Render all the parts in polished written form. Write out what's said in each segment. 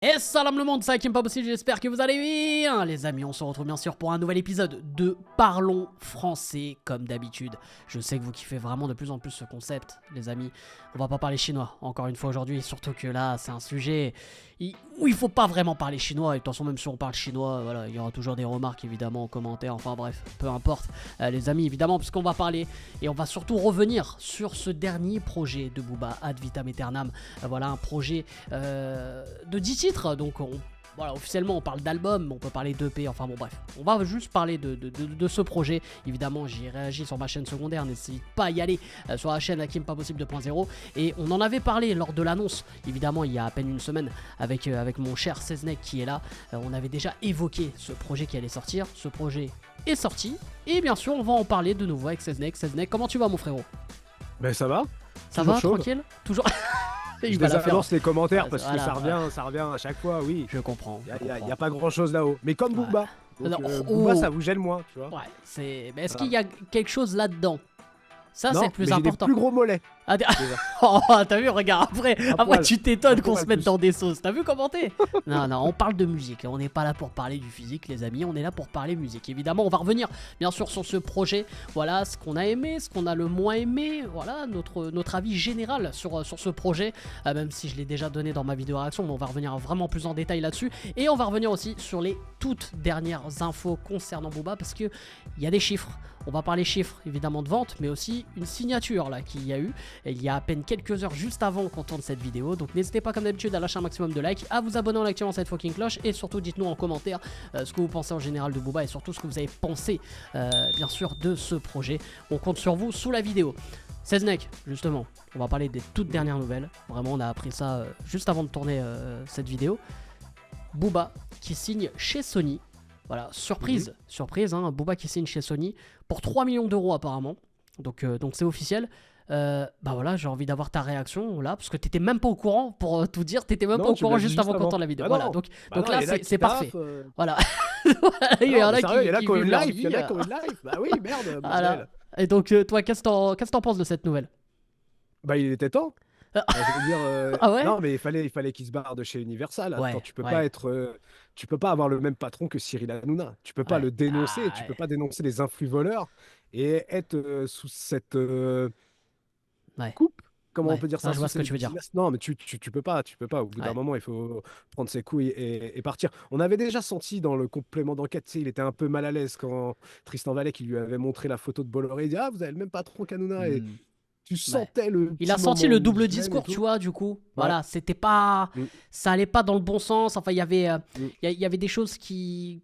Et salam le monde, c'est Hakim pas possible, j'espère que vous allez bien les amis, on se retrouve bien sûr pour un nouvel épisode de Parlons Français comme d'habitude. Je sais que vous kiffez vraiment de plus en plus ce concept les amis, on va pas parler chinois encore une fois aujourd'hui, surtout que là c'est un sujet où il faut pas vraiment parler chinois, et de toute façon même si on parle chinois, voilà, il y aura toujours des remarques évidemment en commentaire, enfin bref, peu importe les amis évidemment, puisqu'on va parler et on va surtout revenir sur ce dernier projet de Booba, Ad Vitam Aeternam, voilà un projet de 10 titres, donc voilà, officiellement on parle d'album, mais on peut parler d'EP, enfin bon bref, on va juste parler de ce projet. Évidemment j'y réagis sur ma chaîne secondaire, n'hésite pas à y aller sur la chaîne Hakim Pas Possible 2.0, et on en avait parlé lors de l'annonce, évidemment il y a à peine une semaine, avec mon cher Seznek qui est là, on avait déjà évoqué ce projet qui allait sortir, ce projet est sorti, et bien sûr on va en parler de nouveau avec Seznek. Seznek, comment tu vas mon frérot? Ben ça va. Ça Toujours va, chauve. tranquille? Toujours. Je Il va la faire. désannonce les commentaires parce Voilà, que ça revient à chaque fois, oui. Je comprends. Il y a pas grand chose là-haut. Mais comme Booba. Donc, Alors, Booba, ça vous gêne moins, tu vois. Ouais, c'est. Mais est-ce qu'il y a quelque chose là-dedans? Ça, c'est Non, le plus mais j'ai des important. plus gros mollets. Ah, déjà. oh, t'as vu, regarde, après poil. tu t'étonnes Un qu'on poil se mette plus. dans des sauces. T'as vu commenter? Non, non, on parle de musique. On n'est pas là pour parler du physique, les amis. On est là pour parler musique. Évidemment, on va revenir, bien sûr, sur ce projet. Voilà, ce qu'on a aimé, ce qu'on a le moins aimé. Voilà, notre avis général sur ce projet. Même si je l'ai déjà donné dans ma vidéo réaction, mais on va revenir vraiment plus en détail là-dessus. Et on va revenir aussi sur les toutes dernières infos concernant Booba, parce qu'il y a des chiffres. On va parler chiffres évidemment de vente, mais aussi une signature là qu'il y a eu il y a à peine quelques heures juste avant qu'on tourne cette vidéo. Donc n'hésitez pas comme d'habitude à lâcher un maximum de likes, à vous abonner en activant cette fucking cloche, et surtout dites-nous en commentaire ce que vous pensez en général de Booba, et surtout ce que vous avez pensé bien sûr de ce projet. On compte sur vous sous la vidéo. Seznek, justement, on va parler des toutes dernières nouvelles. Vraiment on a appris ça juste avant de tourner cette vidéo. Booba qui signe chez Sony. Voilà, surprise, surprise, hein, Booba qui signe chez Sony pour 3 millions d'euros apparemment. Donc c'est officiel. Bah voilà, j'ai envie d'avoir ta réaction là, parce que t'étais même pas au courant, pour tout dire, t'étais même Non, pas au tu courant l'as dit juste juste avant qu'on avant. tourne la vidéo. Bah Voilà, non. donc Non, là il y en a qui c'est parfait. taffent, Voilà. Voilà, il y en a sérieux, il y en a qui qui ont vivent une leur live, il y en vie. a qui ont une live. Bah oui, merde, Voilà. bordel. Et donc toi, qu'est-ce que t'en penses de cette nouvelle? Bah il était temps. Ah Bah, je veux dire, ah ouais? non, mais il fallait qu'il se barre de chez Universal. Attends, Ouais, tu peux pas ouais. être, tu peux pas avoir le même patron que Cyril Hanouna. Tu peux pas Ouais. le dénoncer, Ah, tu peux ouais. pas dénoncer les influx voleurs et être sous cette Ouais. coupe. Comment on Ouais. peut dire Non, ça je sous vois ce que cette tu veux dire. vigilance? Non, mais tu peux pas, tu peux pas. Au bout d'un Ouais. moment, il faut prendre ses couilles et partir. On avait déjà senti dans le complément d'enquête, tu sais, il était un peu mal à l'aise quand Tristan Vallet qui lui avait montré la photo de Bolloré. Il dit, ah, vous avez le même patron qu'Hanouna. Et Hmm. tu Ouais. sentais le Il a petit senti moment le de double gêne et discours, tu tout. vois, du coup. Ouais. Voilà, c'était pas. Mm, Ça allait pas dans le bon sens. Enfin, il y avait, mm. il y avait des choses qui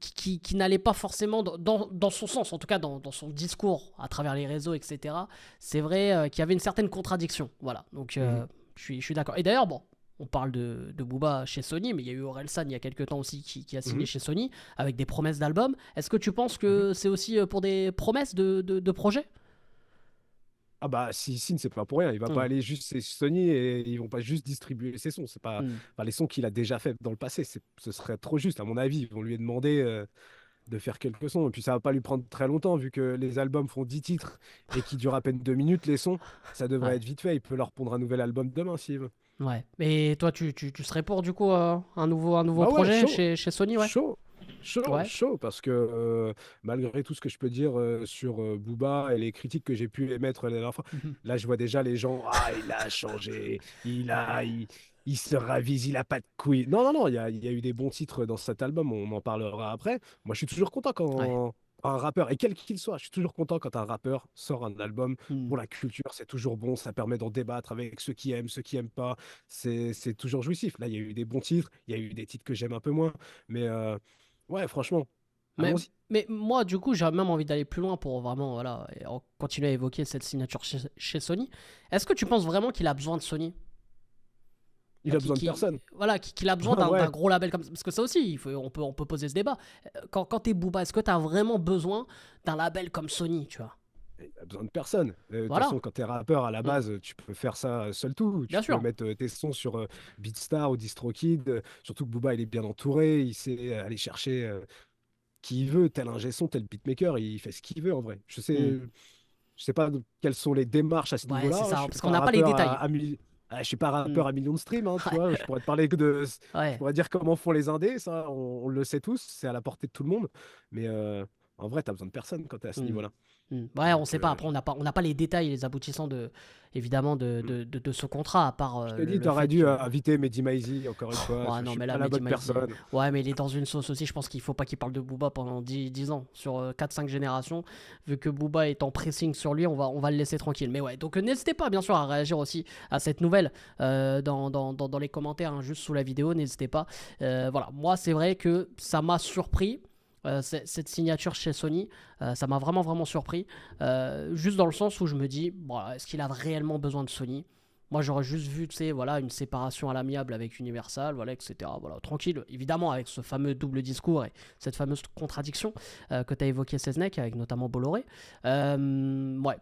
n'allaient pas forcément dans son sens, en tout cas dans son discours à travers les réseaux, etc. C'est vrai qu'il y avait une certaine contradiction. Voilà, donc Mhm. je suis d'accord. Et d'ailleurs, bon. On parle de Booba chez Sony, mais il y a eu Orelsan il y a quelques temps aussi qui a signé Mhm. chez Sony avec des promesses d'albums. Est-ce que tu penses Mhm. que c'est aussi pour des promesses de projets? Ah bah si Sin c'est pas pour rien, il va pas Hmm. aller juste chez Sony et ils vont pas juste distribuer ses sons, c'est pas Hmm. enfin, les sons qu'il a déjà fait dans le passé, ce serait trop juste à mon avis, ils vont lui demander de faire quelques sons et puis ça va pas lui prendre très longtemps vu que les albums font 10 titres et qui durent à peine 2 minutes les sons, ça devrait Ouais. être vite fait, il peut leur pondre un nouvel album demain s'il veut. Ouais. Et toi, tu serais pour du coup un nouveau Bah ouais, projet chaud. chez Sony, ouais? Chaud, chaud, Ouais. chaud, parce que malgré tout ce que je peux dire sur Booba et les critiques que j'ai pu émettre la dernière fois, Mhm. là je vois déjà les gens, ah il a changé, il se ravise, il a pas de couilles. Non, non, non, il y a eu des bons titres dans cet album, on en parlera après. Moi je suis toujours content Ouais. quand un rappeur, et quel qu'il soit, je suis toujours content quand un rappeur sort un album Hmm. pour la culture, c'est toujours bon, ça permet d'en débattre avec ceux qui aiment pas, c'est toujours jouissif. Là il y a eu des bons titres, il y a eu des titres que j'aime un peu moins. Mais ouais, franchement, Mais, allons-y. mais moi, du coup, j'ai même envie d'aller plus loin pour vraiment voilà, continuer à évoquer cette signature chez Sony. Est-ce que tu penses vraiment qu'il a besoin de Sony? Il a besoin de personne. Voilà, qu'il a besoin d'un Ouais, gros label comme ça. Parce que ça aussi, on peut poser ce débat. Quand t'es Booba, est-ce que t'as vraiment besoin d'un label comme Sony, tu vois? il a besoin de personne. De toute Voilà. façon, quand t'es rappeur à la Hmm. base, tu peux faire ça seul tout. Bien Tu peux sûr. mettre tes sons sur Beatstar ou DistroKid. Surtout que Booba, il est bien entouré. Il sait aller chercher qui il veut, tel ingé son, tel beatmaker. Il fait ce qu'il veut en vrai. Hmm. Je sais pas quelles sont les démarches à ce Ouais, c'est niveau-là. Je ça, suis parce qu'on pas n'a pas les rappeur détails. Ah, je suis pas Hmm. rappeur à millions de streams, hein, tu Ouais, vois. Je pourrais te parler que de. Je ouais. pourrais dire comment font les indés, ça, on le sait tous, c'est à la portée de tout le monde. Mais en vrai, t'as besoin de personne quand t'es à ce Hmm. niveau-là. Ouais, on Donc, sait pas. Après, on n'a pas les détails et les aboutissants évidemment, mm. de ce contrat, à part Je te dis, le t'aurais fait dû que. inviter Mehdi Maizi, encore une Pff, fois. ouais, Je non, suis mais là, pas la Mehdi bonne Maizi. personne. Ouais, mais il est dans une sauce aussi. Je pense qu'il faut pas qu'il parle de Booba pendant 10 ans, sur 4-5 générations. Vu que Booba est en pressing sur lui, on va le laisser tranquille. Mais ouais, donc n'hésitez pas, bien sûr, à réagir aussi à cette nouvelle dans les commentaires, hein, juste sous la vidéo. N'hésitez pas. Voilà, moi, c'est vrai que ça m'a surpris. Cette signature chez Sony, ça m'a vraiment vraiment surpris. Juste dans le sens où je me dis, bon, est-ce qu'il a réellement besoin de Sony? Moi, j'aurais juste vu, tu sais, voilà, une séparation à l'amiable avec Universal, voilà, etc. Voilà, tranquille. Évidemment, avec ce fameux double discours et cette fameuse contradiction que tu as évoqué, Seznek, avec notamment Bolloré. Ouais,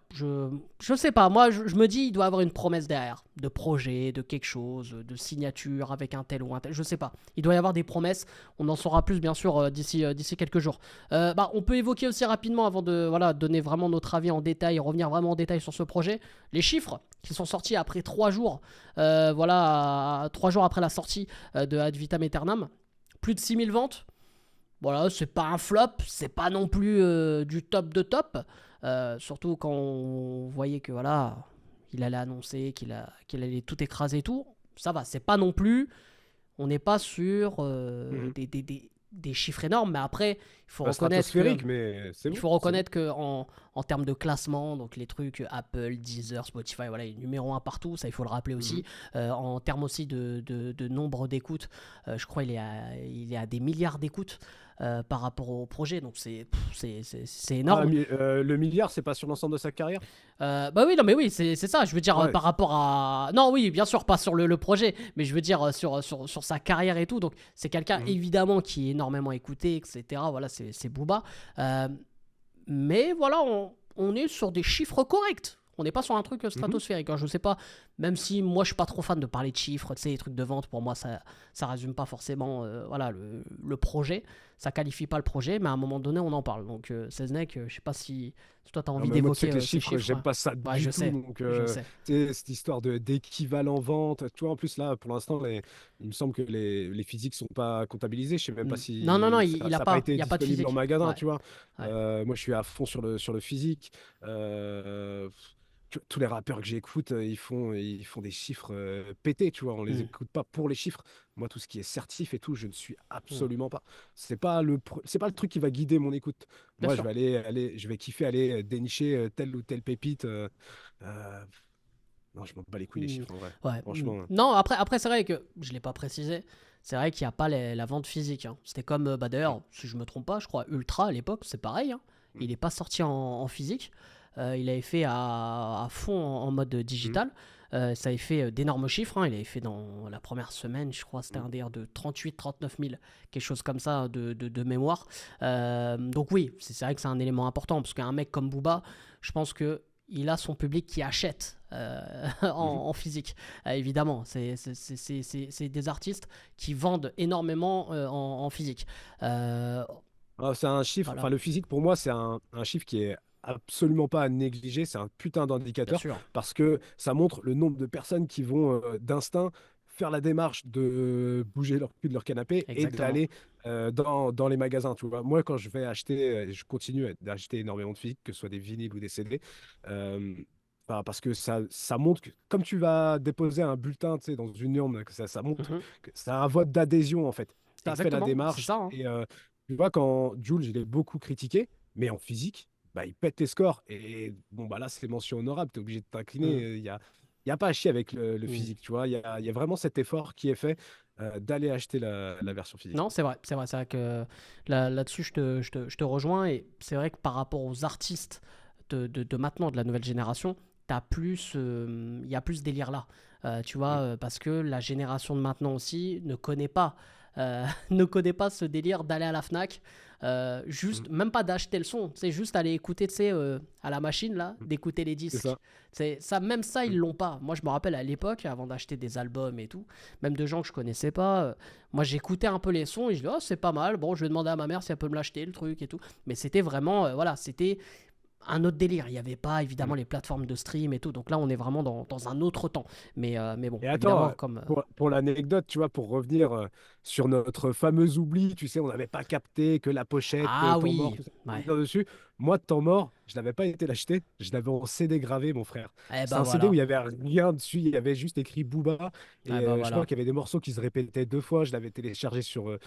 je sais pas. Moi, je me dis, il doit avoir une promesse derrière, de projet, de quelque chose, de signature avec un tel ou un tel. Je sais pas. Il doit y avoir des promesses. On en saura plus, bien sûr, d'ici quelques jours. On peut évoquer aussi rapidement, avant de voilà, donner vraiment notre avis en détail et revenir vraiment en détail sur ce projet, les chiffres qui sont sortis après 3 jours, voilà, 3 jours après la sortie de Ad Vitam Aeternam. Plus de 6000 ventes. Voilà, c'est pas un flop, c'est pas non plus du top de top. Surtout quand on voyait que voilà, il allait annoncer qu'il allait tout écraser et tout. Ça va, c'est pas non plus. On n'est pas sur Mhm. des chiffres énormes, mais après, il faut Pas reconnaître que stratosphérique, mais c'est il bon, faut c'est bon. reconnaître que en termes de classement, donc les trucs Apple, Deezer, Spotify, voilà, il est numéro un partout, ça il faut le rappeler aussi. Mhm. En termes aussi de nombre d'écoutes, je crois il est à des milliards d'écoutes par rapport au projet, donc c'est Ah, énorme. le milliard, c'est pas sur l'ensemble de sa carrière? Bah oui, non, mais oui, c'est ça. Je veux dire, Ouais. par rapport à. Non, oui, bien sûr, pas sur le projet, mais je veux dire, sur sa carrière et tout. Donc, c'est quelqu'un, Mhm. évidemment, qui est énormément écouté, etc. Voilà, c'est Booba. Euh, mais voilà, on est sur des chiffres corrects. On n'est pas sur un truc Mhm. stratosphérique, hein. Je sais pas, même si moi je suis pas trop fan de parler de chiffres, tu sais, les trucs de vente, pour moi ça résume pas forcément voilà, le projet, ça qualifie pas le projet, mais à un moment donné on en parle. Donc Seznek, je sais pas si toi tu as Non, envie mais moi, tu sais d'évoquer que les ces chiffres, chiffres. j'aime pas ça Ouais, du je tout. sais, Donc, je sais. tu sais, cette histoire d'équivalent vente, tu vois, en plus, là, pour l'instant, il me semble que les physiques sont pas comptabilisés. Je sais même pas Non, non, non, si il a ça n'a pas pas, il été y a pas de disponible en physique. magasin, Ouais, tu vois. ouais. Moi, je suis à fond sur le physique. Euh, Tous les rappeurs que j'écoute, ils font des chiffres pétés, tu vois. On les Hmm, écoute pas pour les chiffres. Moi, tout ce qui est certif et tout, je ne suis hmm. absolument pas. C'est pas le truc qui va guider mon écoute. Bien Moi, sûr. je vais kiffer aller dénicher telle ou telle pépite. Euh, non, je m'en bats les couilles les Hmm, chiffres en vrai. ouais. Franchement. Non, après c'est vrai que je l'ai pas précisé. C'est vrai qu'il n'y a pas la vente physique, hein. C'était comme, bah, Mm, d'ailleurs, si je me trompe pas, je crois Ultra à l'époque, c'est pareil, hein. mm, Il n'est pas sorti en physique. Il avait fait à fond en mode mm, digital. Ça avait fait d'énormes chiffres, hein. Il avait fait dans la première semaine, je crois, c'était mm. un délire de 38-39 000, quelque chose comme ça de mémoire. Donc oui, c'est vrai que c'est un élément important, parce qu'un mec comme Booba, je pense que il a son public qui achète Mhm. en physique. Évidemment, c'est des artistes qui vendent énormément en physique. Euh, Ah, c'est un chiffre, voilà, enfin le physique pour moi c'est un chiffre qui est absolument pas à négliger, c'est un putain bien d'indicateur sûr. parce que ça montre le nombre de personnes qui vont d'instinct faire la démarche de bouger leur cul de leur canapé et Exactement. d'aller dans les magasins, tu vois. Moi quand je vais acheter, je continue d'acheter énormément de physique, que ce soit des vinyles ou des CD, euh, enfin, parce que ça montre que comme tu vas déposer un bulletin, tu sais, dans une urne, que ça montre Mhm. que c'est un vote d'adhésion en fait. Tu as fait la Exactement, c'est démarche ça, hein. et tu vois, quand Jules, je l'ai beaucoup critiqué, mais en physique, bah, il pète les scores. Et bon, bah là, c'est mention honorable, tu es obligé de Mm, t'incliner. Il y a pas à chier avec le mm. physique, tu vois. Il y a vraiment cet effort qui est fait d'aller acheter la version physique. Non, c'est vrai que là-dessus, je te rejoins. Et c'est vrai que par rapport aux artistes de maintenant, de la nouvelle génération, il y a plus ce délire-là. Tu vois, Mm, parce que la génération de maintenant aussi ne connaît pas, ne connaît pas ce délire d'aller à la Fnac, mm, juste, même pas d'acheter le son, c'est juste aller écouter, tu sais, à la machine, là, mm. d'écouter les C'est disques. ça. C'est ça, même ça, ils Mm, l'ont pas. Moi, je me rappelle à l'époque, avant d'acheter des albums et tout, même de gens que je connaissais pas, moi, j'écoutais un peu les sons et je dis, oh, c'est pas mal. Bon, je vais demander à ma mère si elle peut me l'acheter, le truc et tout. Mais c'était vraiment, voilà, c'était un autre délire. Il n'y avait pas évidemment les plateformes de stream et tout. Donc là, on est vraiment dans un autre temps. Mais bon, Et attends, évidemment, comme. pour l'anecdote, tu vois, pour revenir sur notre fameux oubli, tu sais, on n'avait pas capté que la pochette Ah Temps mort, oui, tout ça, ouais. dessus. Moi, Temps mort, je n'avais pas été l'acheter, je l'avais en CD gravé, mon frère. Eh C'est bah un CD où il voilà. y avait rien dessus, il y avait juste écrit Booba. Eh Et bah je crois voilà. qu'il y avait des morceaux qui se répétaient 2 fois. Je l'avais téléchargé sur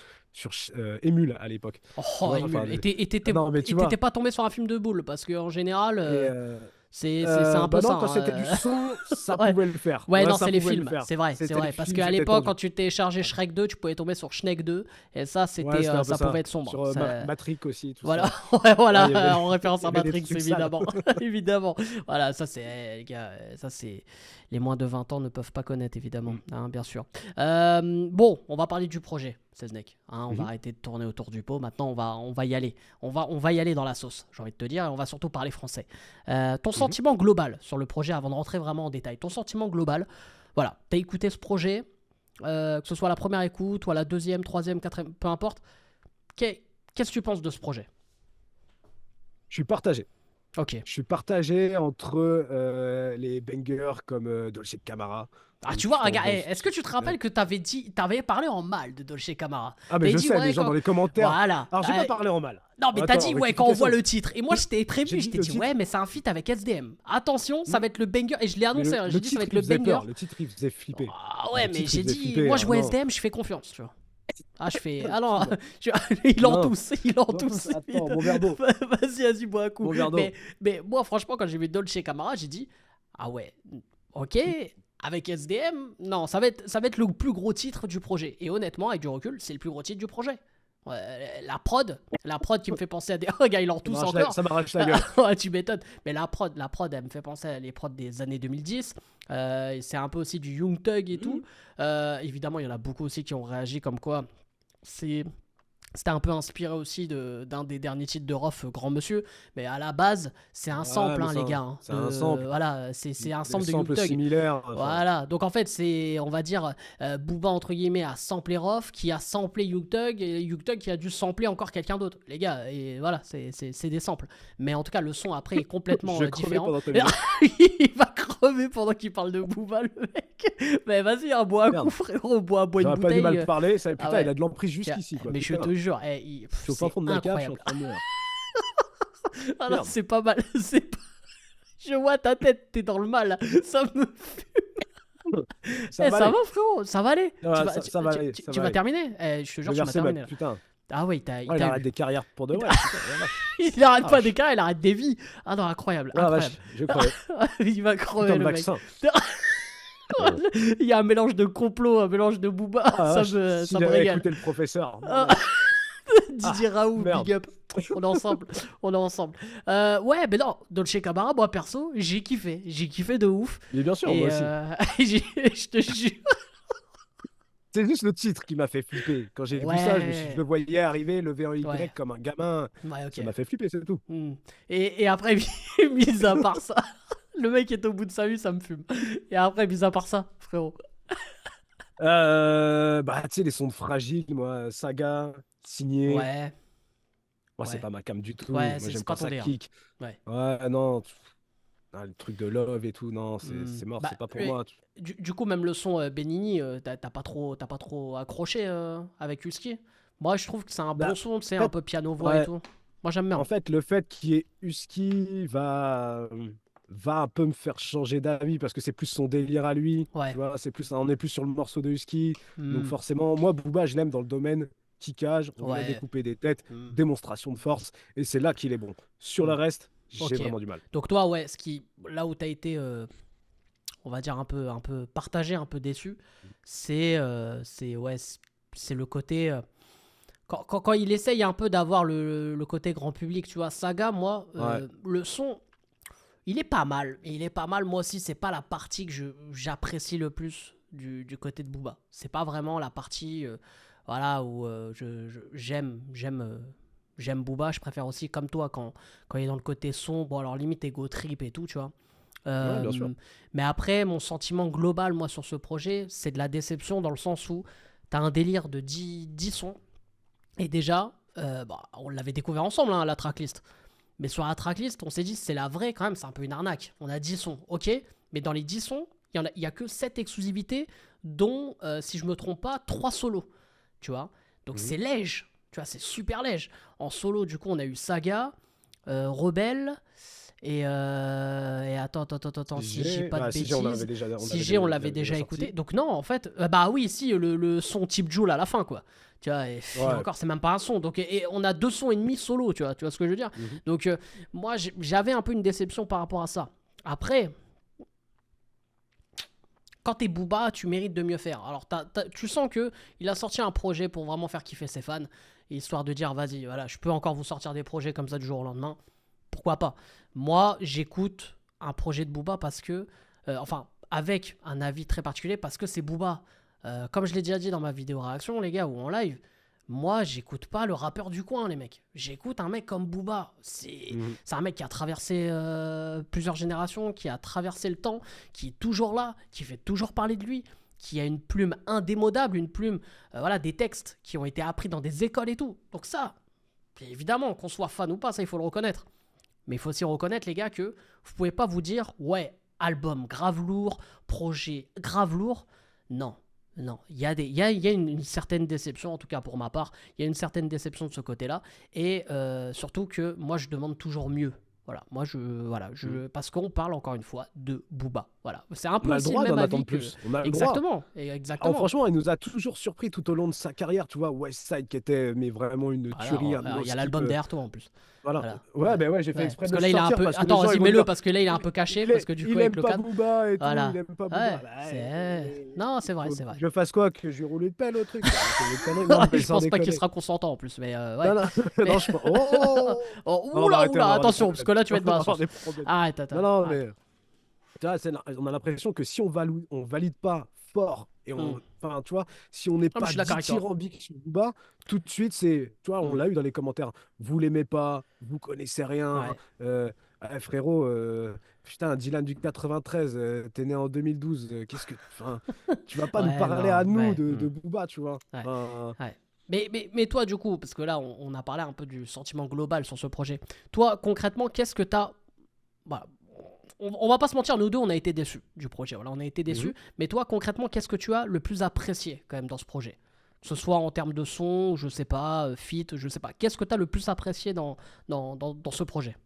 Emule à l'époque. Tu Oh, vois, enfin, Emule. Et ah non, mais tu vois. t'étais pas tombé sur un film de boule parce qu'en général, Et c'est un peu bah ça. non, quand Hein. c'était du son, ça Ouais. pouvait le faire. Ouais, Ouais, non, ça c'est les pouvait le films, faire. c'est vrai, c'est C'était le vrai. Parce film, qu'à c'était l'époque, tendu. quand tu téléchargeais Shrek 2, tu pouvais tomber sur Schneck 2, et ça, Ouais, c'était un peu ça ça. pouvait être sombre. Sur Ça- Matrix aussi, tout Voilà, ça. ouais, Ouais, il y avait, voilà, en référence il y à avait des Matrix, trucs sales. évidemment. Évidemment. Voilà, ça, c'est, les gars, ça, c'est. Les moins de 20 ans ne peuvent pas connaître, évidemment, Mm. hein, bien sûr. Bon, on va parler du projet, Seznek. Hein, on va Mhm. arrêter de tourner autour du pot. Maintenant, on va y aller. On va y aller dans la sauce, j'ai envie de te dire, et on va surtout parler français. Ton Mhm. sentiment global sur le projet, avant de rentrer vraiment en détail, ton sentiment global, voilà, t'as écouté ce projet, que ce soit la première écoute, ou la deuxième, troisième, quatrième, peu importe. Qu'est-ce que tu penses de ce projet? Je suis partagé. Ok. Je suis partagé entre les bangers comme Dolce Camara, Ah, où tu tu vois, regarde, t'envoies. est-ce que tu te rappelles que t'avais parlé en mal de Dolce Camara? Ah, mais T'avais je dit, sais, les ouais, gens quand. dans les commentaires. Voilà. Alors, j'ai pas parlé en mal. Non, mais t'as Attends, dit, ouais, quand on voit rectification. le titre. Et moi, je t'ai J'ai prévenu, je dit t'ai le dit, titre. ouais, mais c'est un feat avec SDM. Attention, ça Mm. va être le banger. Et je l'ai Mais annoncé, hein, j'ai le dit, ça va titre, être il le faisait banger. peur. Le titre, il faisait flipper. Ah ouais, Le mais titre, j'ai il faisait dit, flipper. moi, Ah je vois non. SDM, je fais confiance, tu vois. Ah, je fais. Ah non, Excuse-moi. il en Non. tousse, il en Non, tousse. attends, mon verre d'eau. Vas-y, bois un coup. Mon verre d'eau. Mais moi, franchement, quand j'ai vu Dolce Camara, j'ai dit, ah ouais, ok, avec SDM, non, ça va être le plus gros titre du projet. Et honnêtement, avec du recul, c'est le plus gros titre du projet. Ouais, la prod qui me fait penser à des. Oh, gars, il en tousse encore. Ça m'arrache la gueule. Ouais, tu m'étonnes. Mais la prod, elle me fait penser à les prods des années 2010. C'est un peu aussi du Young Thug et tout. Évidemment, il y en a beaucoup aussi qui ont réagi comme quoi c'est. C'était un peu inspiré aussi d'un des derniers titres de Rof, Grand Monsieur. Mais à la base, c'est un Ouais, sample, mais hein, les gars. Hein, c'est un sample. voilà, c'est un Des sample de Young samples Thug. similaires. Enfin, Voilà, donc en fait, c'est, on va dire, Booba, entre guillemets, a samplé Rof, qui a samplé Young Thug, et Young Thug qui a dû sampler encore quelqu'un d'autre. Les gars, et voilà, c'est des samples. Mais en tout cas, le son après est complètement je vais crever différent. pendant ta vidéo. Il va crever pendant qu'il parle de Booba, le mec. Mais vas-y, hein, bois un Merde. coup, frérot, bois une J'aurais pas du bouteille. mal parler. Ça, Ah putain, ouais. il a de l'emprise Tiens, jusqu'ici. Quoi. mais je Putain. te jure, Je suis au fin c'est fond de ma cave, je suis en incroyable. train de mourir. Ah non, Merde. c'est pas mal, c'est pas... Je vois ta tête, t'es dans le mal, ça me... Ça Eh, va ça aller. va frérot, ça va aller. Ouais, ça va aller, ça Tu va vas aller. terminer. Je te Je jure, vais tu m'as verser terminé ma là. putain. Ah oui, Ouais, il arrête des carrières pour de vrai. Putain, la vache. il arrête pas Vache. des cas, il arrête des vies. Ah non, incroyable, Ah, incroyable. vache, je croyais. Il va crever Putain de le mec. vaccin. Il y a un mélange de complot, un mélange de Booba, Ah, vache, ça s'il me avait régale. écouté le professeur. Ah. Didier Raoult, merde. big up. On est ensemble, on est ensemble. Ouais, mais non, Dolce Camara, moi perso, j'ai kiffé de ouf. Mais bien sûr, Et moi aussi. je te jure. C'est juste le titre qui m'a fait flipper. Quand j'ai vu ça, je le voyais arriver, levé en Y Ouais. comme un gamin. Ouais, ok. Ça m'a fait flipper, c'est tout. Et après, mis à part ça, le mec est au bout de sa vie, ça me fume. Et après, mis à part ça, frérot. Bah, tu sais, les sons de Fragile, moi, Saga, Signé. Ouais, Moi, c'est ouais. pas ma cam du tout. Ouais, Moi, c'est j'aime pas quand ton ça délire. kick. Ouais. Ouais, non. Le truc de love et tout, non, Hmm. c'est mort, Bah, c'est pas pour moi. Du coup, même le son Benigni, t'as pas trop accroché avec Husky. Moi, je trouve que c'est un Bah, bon son, tu sais, en fait, un peu piano-voix et ouais. tout. Moi, j'aime bien. En fait, le fait qu'il y ait Husky va un peu me faire changer d'avis parce que c'est plus son délire à lui. Ouais. Tu vois, on est plus sur le morceau de Husky. Donc Hmm. forcément, moi, Booba, je l'aime dans le domaine kickage, on vient Ouais. découper des têtes, Hmm. démonstration de force, et c'est là qu'il est bon. Sur le reste, j'ai Ok. vraiment du mal. Donc toi, ouais, là où t'as été, on va dire un peu partagé, un peu déçu, ouais, c'est le côté quand il essaye un peu d'avoir le côté grand public, tu vois. Saga, moi, Ouais. le son, il est pas mal. Il est pas mal. Moi aussi, c'est pas la partie que j'apprécie le plus du côté de Booba. C'est pas vraiment la partie, voilà, où j'aime Booba. Je préfère aussi, comme toi, quand il est dans le côté son, bon, alors limite ego trip et tout, tu vois. Ouais, bien sûr. Mais après, mon sentiment global, moi, sur ce projet, c'est de la déception dans le sens où t'as un délire de 10 sons. Et déjà, on l'avait découvert ensemble, hein, la tracklist. Mais sur la tracklist, on s'est dit, c'est la vraie quand même, c'est un peu une arnaque. On a 10 sons, ok, mais dans les 10 sons, il y a que 7 exclusivités, dont, si je me trompe pas, 3 solos, tu vois. Donc c'est léger, tu vois, c'est super léger. En solo, du coup, on a eu Saga, Rebelle, et attends, si j'ai pas de bêtises, si on l'avait déjà écouté. Donc non, en fait, bah oui, si, le son type Joule à la fin, quoi. Tu vois, et encore, c'est même pas un son. Donc, et on a 2 sons et demi solo, tu vois ce que je veux dire. Donc, moi, j'avais un peu une déception par rapport à ça. Après, quand t'es Booba, tu mérites de mieux faire. Alors, tu sens que il a sorti un projet pour vraiment faire kiffer ses fans, histoire de dire, vas-y, voilà, je peux encore vous sortir des projets comme ça du jour au lendemain. Pourquoi pas? Moi, j'écoute un projet de Booba parce que, enfin, avec un avis très particulier, parce que c'est Booba. Comme je l'ai déjà dit dans ma vidéo réaction, les gars, ou en live, moi, j'écoute pas le rappeur du coin, les mecs. J'écoute un mec comme Booba. C'est un mec qui a traversé plusieurs générations, qui a traversé le temps, qui est toujours là, qui fait toujours parler de lui, qui a une plume indémodable, une plume, voilà, des textes qui ont été appris dans des écoles et tout. Donc ça, évidemment, qu'on soit fan ou pas, ça, il faut le reconnaître. Mais il faut aussi reconnaître, les gars, que vous pouvez pas vous dire, ouais, album grave lourd, projet grave lourd. Non. Il y a une certaine déception, en tout cas pour ma part. Il y a une certaine déception de ce côté-là. Et surtout que moi, je demande toujours mieux. Voilà, parce qu'on parle encore une fois de Booba. Voilà, c'est un peu aussi le même avis que... On a le Exactement. Alors, franchement, il nous a toujours surpris tout au long de sa carrière. Tu vois, Westside qui était mais vraiment une tuerie. Il y a l'album derrière toi en plus. Voilà. Ouais, j'ai fait exprès de parce que là, il est un peu... Attends, vas-y, mets-le, parce que là, il est un peu caché, parce que du coup, avec le cadre... Il aime pas Booba et tout, voilà. il aime pas Booba. Non, c'est vrai. Je fasse quoi? Que je lui roule une pelle au truc? Je pense pas qu'il sera consentant en plus, mais ouais. Non, je pense... Oula, attention, parce que là, tu vas être dans la sauce. Arrête, attends. Non, mais... On a l'impression que si on valide pas fort et enfin, tu vois, si on n'est pas dithyrambique sur Booba, tout de suite, c'est, tu vois, on l'a eu dans les commentaires. Vous l'aimez pas, vous connaissez rien. Frérot, putain, Dylan du 93, t'es né en 2012. Qu'est-ce que, enfin, tu vas pas nous parler à nous de Booba, tu vois. Mais toi, du coup, parce que là, on a parlé un peu du sentiment global sur ce projet. Toi, concrètement, qu'est-ce que t'as... Bah, on va pas se mentir, nous deux, on a été déçus du projet. Voilà, on a été déçus. Mais toi, concrètement, qu'est-ce que tu as le plus apprécié quand même dans ce projet? Que ce soit en termes de son, je sais pas, feat, je sais pas. Qu'est-ce que tu as le plus apprécié dans ce projet?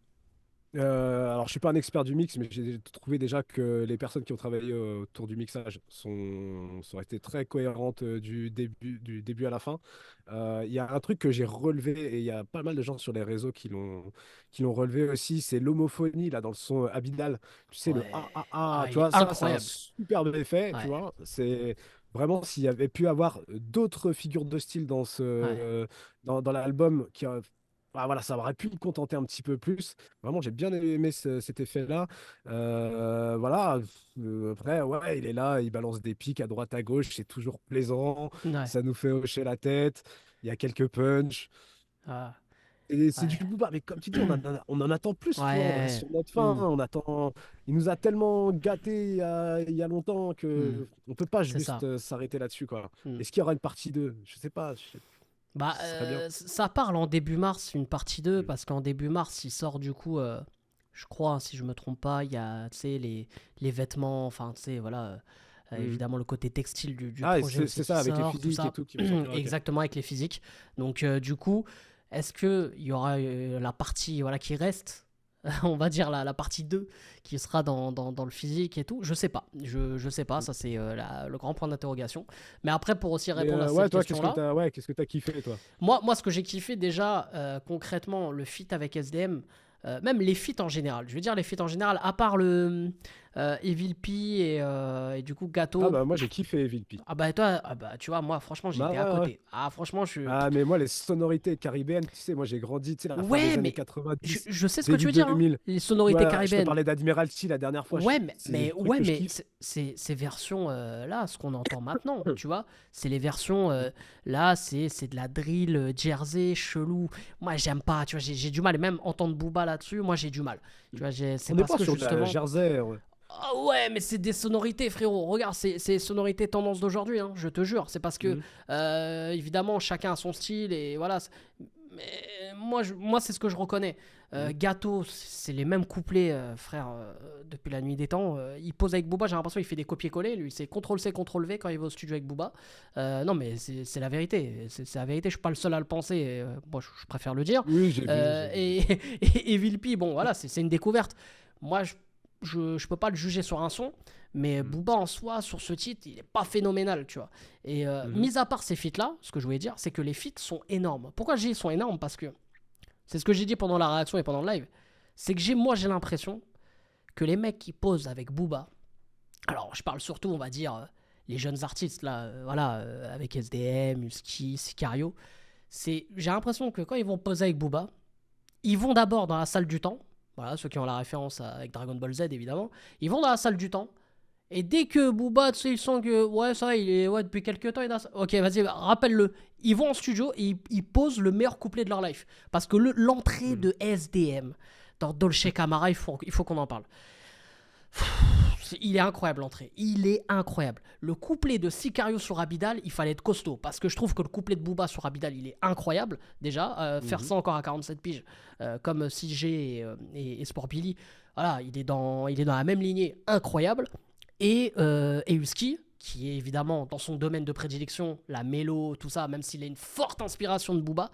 Alors, je suis pas un expert du mix, mais j'ai trouvé déjà que les personnes qui ont travaillé autour du mixage sont restées très cohérentes du début à la fin. Il y a un truc que j'ai relevé, et il y a pas mal de gens sur les réseaux qui l'ont relevé aussi, c'est l'homophonie là dans le son Abidal. Tu sais, le tu vois, ça, c'est un superbe effet, tu vois. C'est vraiment s'il y avait pu avoir d'autres figures de style dans dans l'album qui a. Ah, voilà, ça aurait pu me contenter un petit peu plus. Vraiment, j'ai bien aimé cet effet-là. Voilà. Après, ouais, il est là, il balance des pics à droite, à gauche. C'est toujours plaisant. Ça nous fait hocher la tête. Il y a quelques punchs. Et c'est du Booba. Mais comme tu dis, on en attend plus. Tu vois, on reste sur notre fin. On attend... Il nous a tellement gâtés il y a longtemps que on peut pas juste s'arrêter là-dessus, quoi. Est-ce qu'il y aura une partie 2? Je sais pas. Bah, ça parle en début mars, une partie 2, parce qu'en début mars, il sort du coup, je crois, si je me trompe pas, il y a les vêtements, enfin, tu sais, voilà, évidemment le côté textile du projet. C'est ça, avec les physiques et tout. Exactement, avec les physiques. Donc, du coup, est-ce qu'il y aura la partie qui reste on va dire la partie 2 qui sera dans le physique et tout, je sais pas, je sais pas, ça c'est le grand point d'interrogation. Mais après, pour aussi répondre à cette question-là, qu'est-ce que t'as kiffé, toi? Moi, ce que j'ai kiffé déjà, concrètement, le feat avec SDM, même les feats en général, je veux dire les feats en général, à part le Evil P et du coup Gâteau. Ah bah moi j'ai kiffé Evil P. Ah bah toi, tu vois, moi franchement j'étais à côté. Ah franchement Ah mais moi les sonorités caribéennes, tu sais, moi j'ai grandi, tu sais, la fin des années 90. Je sais ce que tu veux dire, hein, les sonorités caribéennes. Je te parlais d'Admiralty la dernière fois. Mais ces versions là, ce qu'on entend maintenant, tu vois, c'est les versions là, c'est de la drill jersey chelou. Moi j'aime pas, tu vois, j'ai du mal, et même entendre Booba là-dessus, moi j'ai du mal. Tu vois, on n'est pas sur de la jersey. Ah ouais, mais c'est des sonorités, frérot. Regarde, c'est sonorités tendance d'aujourd'hui, hein, je te jure. C'est parce que, évidemment, chacun a son style et voilà. Mais moi, c'est ce que je reconnais. Gâteau, c'est les mêmes couplets, frère, depuis la nuit des temps. Il pose avec Booba, j'ai l'impression qu'il fait des copier-coller. Lui, c'est CTRL-C, CTRL-V quand il va au studio avec Booba. Non, mais c'est la vérité. C'est la vérité, je suis pas le seul à le penser. Moi, je préfère le dire. Oui, j'ai vu. Et Villepy, bon, voilà, c'est une découverte. Moi, je peux pas le juger sur un son, mais Booba en soi, sur ce titre, il est pas phénoménal, tu vois. Et mis à part ces feats-là, ce que je voulais dire, c'est que les feats sont énormes. Pourquoi je dis qu'ils sont énormes? Parce que c'est ce que j'ai dit pendant la réaction et pendant le live. C'est que j'ai l'impression que les mecs qui posent avec Booba, alors je parle surtout, on va dire, les jeunes artistes, là, voilà, avec SDM, Husky, Sicario, j'ai l'impression que quand ils vont poser avec Booba, ils vont d'abord dans la salle du temps. Voilà, ceux qui ont la référence avec Dragon Ball Z, évidemment. Ils vont dans la salle du temps. Et dès que Booba, tu sais, ils sentent que, ouais, ça, il est, ouais, depuis quelques temps, il est dans ok, vas-y, rappelle-le. Ils vont en studio et ils posent le meilleur couplet de leur life. Parce que l'entrée de SDM dans Dolce Camara, il faut qu'on en parle. Il est incroyable l'entrée, il est incroyable. Le couplet de Sicario sur Abidal, il fallait être costaud parce que je trouve que le couplet de Booba sur Abidal, il est incroyable déjà. Faire ça encore à 47 piges, comme CG et Sport Billy, voilà, il est dans la même lignée, incroyable. Et Husky, qui est évidemment dans son domaine de prédilection, la mélo, tout ça, même s'il a une forte inspiration de Booba,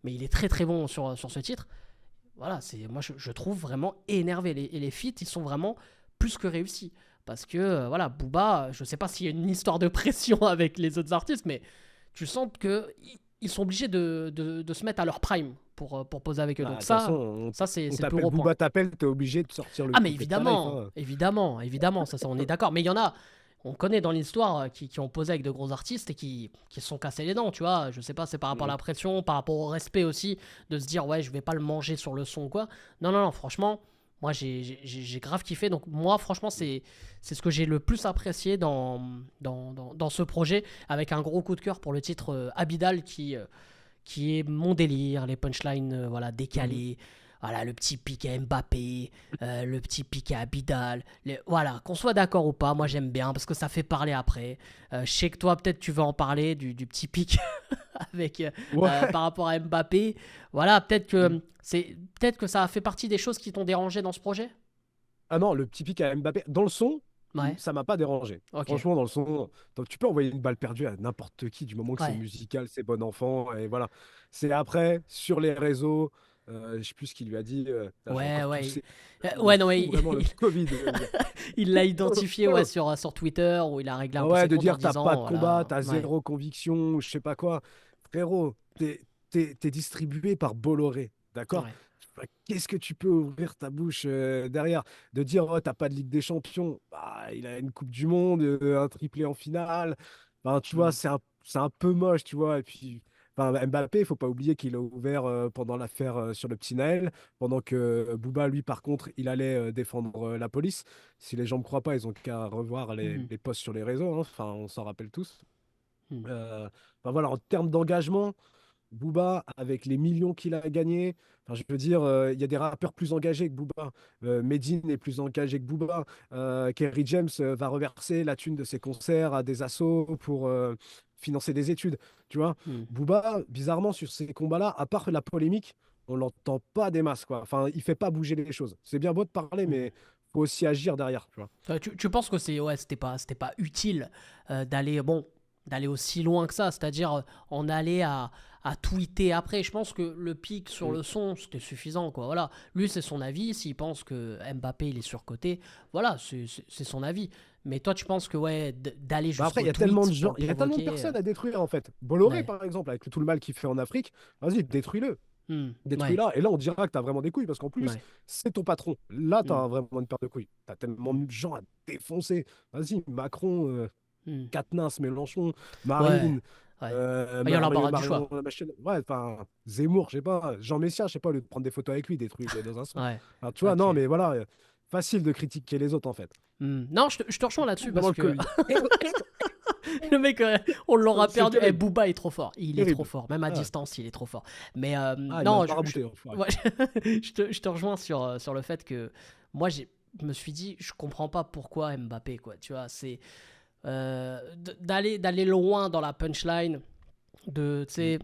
mais il est très très bon sur ce titre. Voilà, moi je trouve vraiment énervé. Et les feats, ils sont vraiment plus que réussi. Parce que, voilà, Booba, je sais pas s'il y a une histoire de pression avec les autres artistes, mais tu sens qu'ils sont obligés de se mettre à leur prime pour poser avec eux. Bah, Donc de toute ça, façon, c'est on plus t'appelle gros point. Booba t'appelle, t'es obligé de sortir le Ah, mais couplet de ta life, évidemment, hein. évidemment, ça on est d'accord. Mais il y en a, on connaît dans l'histoire, qui ont posé avec de gros artistes et qui se sont cassés les dents, tu vois. Je sais pas, c'est par rapport à la pression, par rapport au respect aussi, de se dire, ouais, je vais pas le manger sur le son ou quoi. Non, franchement, moi, j'ai grave kiffé. Donc, moi, franchement, c'est ce que j'ai le plus apprécié dans ce projet, avec un gros coup de cœur pour le titre Abidal, qui est mon délire, les punchlines voilà, décalées. Voilà, le petit pic à Mbappé, le petit pic à Abidal. Voilà, qu'on soit d'accord ou pas, moi j'aime bien parce que ça fait parler après. Je sais que toi, peut-être tu veux en parler du petit pic avec, Ouais. par rapport à Mbappé. Voilà, peut-être que ça a fait partie des choses qui t'ont dérangé dans ce projet. Ah non, le petit pic à Mbappé. Dans le son, Ouais, ça m'a pas dérangé. ok. Franchement, dans le son, donc, tu peux envoyer une balle perdue à n'importe qui du moment que c'est Ouais, musical, c'est bon enfant. Et voilà. C'est après, sur les réseaux, je sais plus ce qu'il lui a dit. Là, j'ai ouais, encore ouais. toussé. Il me Ouais, non, fout vraiment le Covid. Le gars. il l'a identifié ouais, sur Twitter où il a réglé un peu Ouais, ses de comptes en dire t'as pas disant, de combat, voilà, t'as ouais. zéro conviction, je sais pas quoi. Frérot, t'es distribué par Bolloré, d'accord? Ouais. Enfin, qu'est-ce que tu peux ouvrir ta bouche derrière? De dire, oh, t'as pas de Ligue des Champions. Bah, il a une Coupe du Monde, un triplé en finale. Enfin, tu vois, Hmm. c'est un peu moche, tu vois. Et puis, enfin, Mbappé, il faut pas oublier qu'il a ouvert pendant l'affaire sur le petit Naël, pendant que Booba, lui, par contre, il allait défendre la police. Si les gens me croient pas, ils ont qu'à revoir Hmm. les posts sur les réseaux, hein. Enfin, on s'en rappelle tous. Hmm. Enfin, voilà, en termes d'engagement, Booba, avec les millions qu'il a gagnés, enfin, je veux dire, il y a des rappeurs plus engagés que Booba. Medine est plus engagé que Booba. Kerry James va reverser la thune de ses concerts à des assos pour financer des études. Tu vois, Hmm. Booba, bizarrement, sur ces combats-là, à part la polémique, on l'entend pas des masses, quoi. Enfin, il fait pas bouger les choses. C'est bien beau de parler, Hmm. mais faut aussi agir derrière, tu vois. Tu penses que c'était pas utile d'aller aussi loin que ça, c'est-à-dire en aller à tweeter après. Je pense que le pic sur Mm. le son, c'était suffisant, quoi. Voilà. Lui, c'est son avis. S'il pense que Mbappé, il est surcoté, voilà, c'est son avis. Mais toi, tu penses que, ouais, d'aller Bah après, il jusqu'au y a tellement de tweet pour gens, le il y a tellement de provoquer. personnes à détruire, en fait. Bolloré, Ouais. par exemple, avec tout le mal qu'il fait en Afrique, vas-y, détruis-le. Hmm. Ouais. Détruis-la. Et là, on dira que tu as vraiment des couilles, parce qu'en plus, Ouais. c'est ton patron. Là, tu Hmm. as vraiment une paire de couilles. Tu as tellement Hmm. de gens à défoncer. Vas-y, Macron, Hmm. Quatennens, Mélenchon, Ouais. Marine, Ouais. Il y a l'embarras du Marion, choix. ouais, enfin, Zemmour, je sais pas, Jean Messia, je sais pas, au lieu de prendre des photos avec lui, détruis-le dans un son. Ouais. Alors, tu vois, Ok. non, mais voilà, facile de critiquer les autres, en fait. Hmm. Non, je te rejoins là-dessus Vraiment parce le que Covid. le mec, on l'aura C'est perdu. terrible, Booba est trop fort. Il est trop terrible. fort. Même à Ah, distance, il est trop fort. Mais ah, il m'a non, marabouté, enfoiré. ouais, je te rejoins sur le fait que moi, je me suis dit, je comprends pas pourquoi Mbappé, quoi. Tu vois, c'est d'aller loin dans la punchline, tu Mm. sais,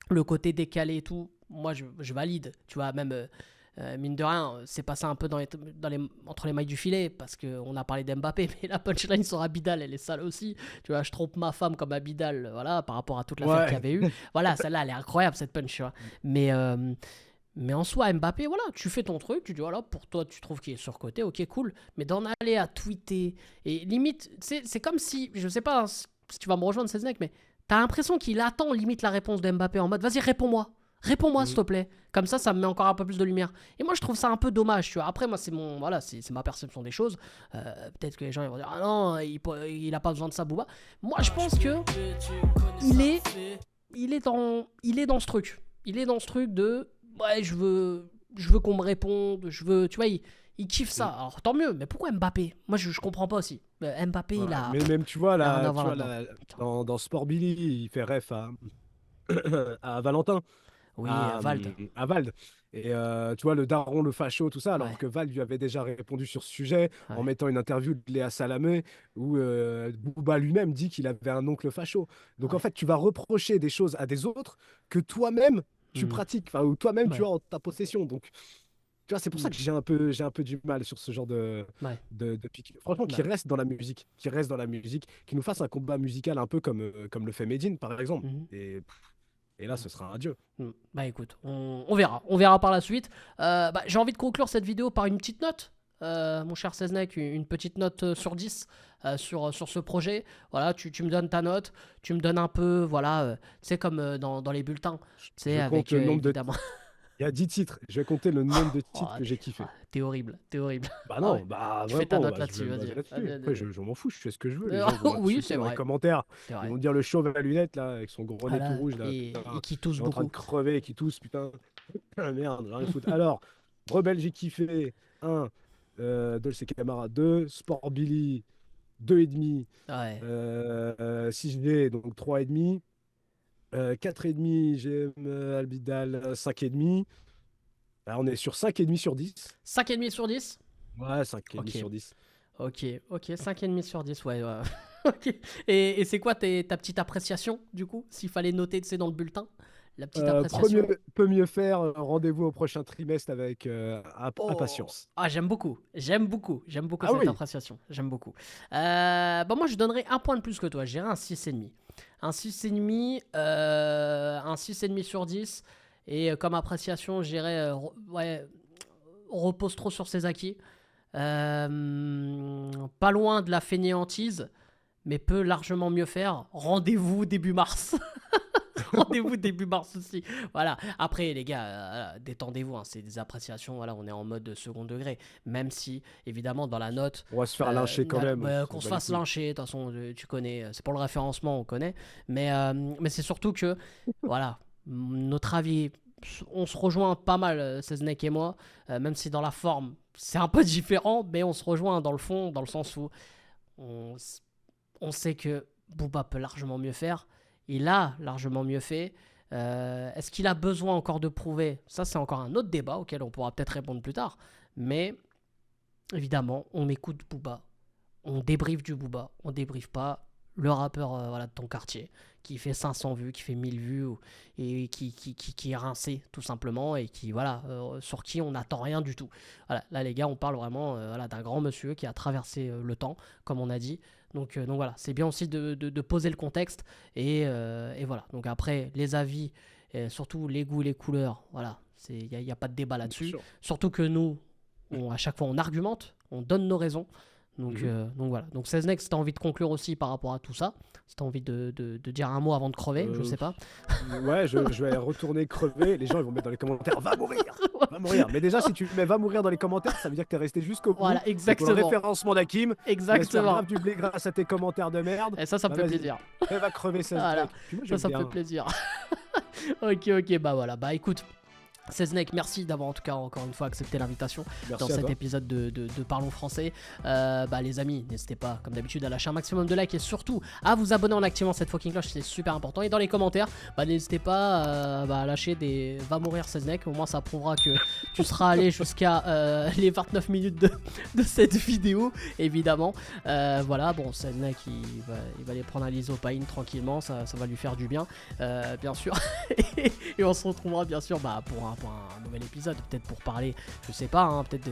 le côté décalé et tout. moi je valide, tu vois, même mine de rien, c'est passé un peu entre les mailles du filet parce qu'on a parlé d'Mbappé, mais la punchline sur Abidal, elle est sale aussi. Tu vois, je trompe ma femme comme Abidal, voilà, par rapport à toute l'affaire qu'il y Ouais. avait eu. Voilà, celle-là, elle est incroyable cette punch, tu vois. Mais en soi, Mbappé, voilà, tu fais ton truc, tu dis voilà, pour toi, tu trouves qu'il est surcoté, ok, cool. Mais d'en aller à tweeter, et limite, c'est comme si, je sais pas si tu vas me rejoindre, Seznec, mais t'as l'impression qu'il attend limite la réponse de Mbappé en mode vas-y, réponds-moi. Réponds-moi, s'il te plaît. Comme ça me met encore un peu plus de lumière. Et moi, je trouve ça un peu dommage, tu vois. Après, moi, c'est ma perception des choses. Peut-être que les gens ils vont dire ah non, il a pas besoin de ça, Booba. Moi, je pense que il est dans ce truc. Il est dans ce truc de ouais, je veux qu'on me réponde, tu vois, il kiffe ça. Alors tant mieux, mais pourquoi Mbappé? Moi je comprends pas aussi. Mbappé, Ouais, il a mais même, tu vois, il a rien à là, voir là-dedans. dans Sport Billy, il fait ref à Valentin, Oui, Vald. à Vald. Et tu vois, le daron, le facho, tout ça, alors Ouais, que Vald lui avait déjà répondu sur ce sujet en ouais, mettant une interview de Léa Salamé où Booba lui-même dit qu'il avait un oncle facho. Donc en ouais. fait, tu vas reprocher des choses à des autres que toi-même tu Hmm. pratiques, enfin, ou toi-même tu Ouais. as en ta possession. Donc, tu vois, c'est pour Hmm. ça que j'ai un peu du mal sur ce genre Ouais. de pique. Franchement, qui Bah. reste dans la musique, qui nous fasse un combat musical un peu comme le fait Medine, par exemple. Mhm. Et là, ce sera un dieu. Bah écoute, on verra. On verra par la suite. Bah, j'ai envie de conclure cette vidéo par une petite note. Mon cher Seznec, une petite note sur 10 sur ce projet. Voilà, tu me donnes ta note, tu me donnes un peu, voilà, tu sais, comme dans les bulletins, tu sais, Je compte avec le nombre de. évidemment. Il y a 10 titres. Je vais compter le nombre de Oh, titres que j'ai kiffé. t'es horrible, t'es horrible. Bah Ah ouais, non, bah tu fais ta vraiment, note bah, je vais là-dessus, me baser vas-y. là-dessus. Vas-y, Après, vas-y. je m'en fous, je fais ce que je veux. Les gens vont Oui, m'insulter c'est dans les vrai, commentaires. c'est Ils vrai. vont dire le chauve à lunettes, là, avec son gros nez tout Voilà, rouge, là. et Putain, qui il tousse est en train de beaucoup. crever, qui tousse, putain. Ah, merde, j'ai rien à foutre. Alors, Rebelle, j'ai kiffé. 1. Dolce Camara. 2. Sport Billy. 2,5. Ouais. 6G, donc 3,5. 4,5, j'aime Albidal, 5,5. Là, on est sur 5,5 sur 10. 5,5 sur 10. Ouais, 5,5 Ok, sur 10. ok, 5,5 sur 10, ouais. Ouais. Ok. Et c'est quoi ta petite appréciation, du coup, s'il fallait noter, tu sais, dans le bulletin? La petite appréciation. Peut mieux faire. Rendez-vous au prochain trimestre avec Oh, impatience. ah, j'aime beaucoup Ah cette oui, appréciation, j'aime beaucoup. Bah moi je donnerais un point de plus que toi, j'irais un 6,5. Un 6,5 sur 10. Et comme appréciation, j'irais, ouais, repose trop sur ses acquis. Pas loin de la fainéantise, mais peut largement mieux faire. Rendez-vous début mars. Rendez-vous début mars aussi. Voilà. Après, les gars, détendez-vous. Hein, c'est des appréciations. Voilà, on est en mode second degré. Même si, évidemment, dans la note, on va se faire lyncher quand même. On qu'on s'en se bat les fasse couilles. lyncher. De toute façon, tu connais. C'est pour le référencement, on connaît. Mais c'est surtout que, voilà, notre avis, on se rejoint pas mal, Seznec et moi. Même si dans la forme, c'est un peu différent. Mais on se rejoint dans le fond, dans le sens où on, on sait que Booba peut largement mieux faire. Il a largement mieux fait. Est-ce qu'il a besoin encore de prouver? Ça, c'est encore un autre débat auquel on pourra peut-être répondre plus tard. Mais évidemment, on écoute Booba. On débriefe du Booba. On débriefe pas le rappeur voilà, de ton quartier qui fait 500 vues, qui fait 1000 vues et qui est rincé tout simplement et qui voilà sur qui on n'attend rien du tout. Voilà, là les gars, on parle vraiment voilà, d'un grand monsieur qui a traversé le temps, comme on a dit. Donc voilà, c'est bien aussi de poser le contexte et voilà. Donc après, les avis, et surtout les goûts, les couleurs, voilà, il n'y a pas de débat Bien là-dessus. sûr. Surtout que nous, à chaque fois, on argumente, on donne nos raisons. Mhm. Donc voilà. Donc 16 Next, si t'as envie de conclure aussi par rapport à tout ça, si t'as envie de dire un mot avant de crever, je Euh, sais pas. ouais, je vais retourner crever. Les gens, ils vont mettre dans les commentaires, va mourir, va mourir. Mais déjà, si tu mets va mourir dans les commentaires, ça veut dire que t'es resté jusqu'au bout. Voilà, Et pour le exactement. référencement d'Hakim, tu vas se faire Exactement. grave du blé grâce à tes commentaires de merde. Et ça me Bah fait vas-y, plaisir. va crever ça. Voilà, Puis moi, ça, j'aime ça me fait bien. plaisir. Ok, bah voilà. Bah écoute, Seznec, merci d'avoir en tout cas encore une fois accepté l'invitation dans Merci à cet toi. épisode de Parlons Français. Bah les amis, n'hésitez pas comme d'habitude à lâcher un maximum de likes et surtout à vous abonner en activant cette fucking cloche, c'est super important. Et dans les commentaires, bah n'hésitez pas à lâcher des va mourir Seznec, au moins ça prouvera que tu seras allé jusqu'à les 29 minutes de cette vidéo évidemment. Voilà, bon Seznec il va aller prendre un lysopaïne tranquillement, ça va lui faire du bien bien sûr. Et on se retrouvera bien sûr pour un nouvel épisode, peut-être pour parler, je sais pas, hein, peut-être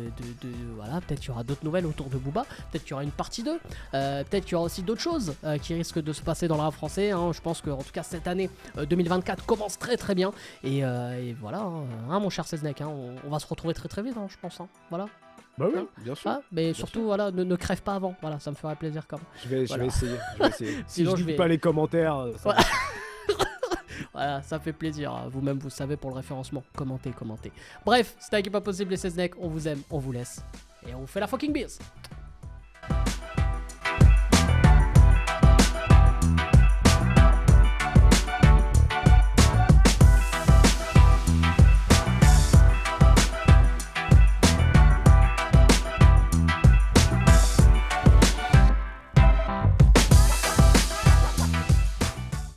voilà, peut-être qu'il y aura d'autres nouvelles autour de Booba, peut-être qu'il y aura une partie 2, peut-être qu'il y aura aussi d'autres choses qui risquent de se passer dans le rap français, hein. Je pense que en tout cas cette année 2024 commence très très bien, et voilà, hein, mon cher Seznek, hein, on va se retrouver très très vite, hein, je pense, hein, voilà. Bah oui, Hein, bien sûr. mais bien surtout, sûr. voilà, ne crève pas avant, voilà, ça me ferait plaisir quand même. Je Voilà. vais essayer. Si Sinon, je je lis vais- pas les commentaires, ça Ouais. va. Voilà, ça fait plaisir. Vous-même, vous savez, pour le référencement, commentez. Bref, c'était pas possible les Seznek. On vous aime, on vous laisse. Et on vous fait la fucking bise.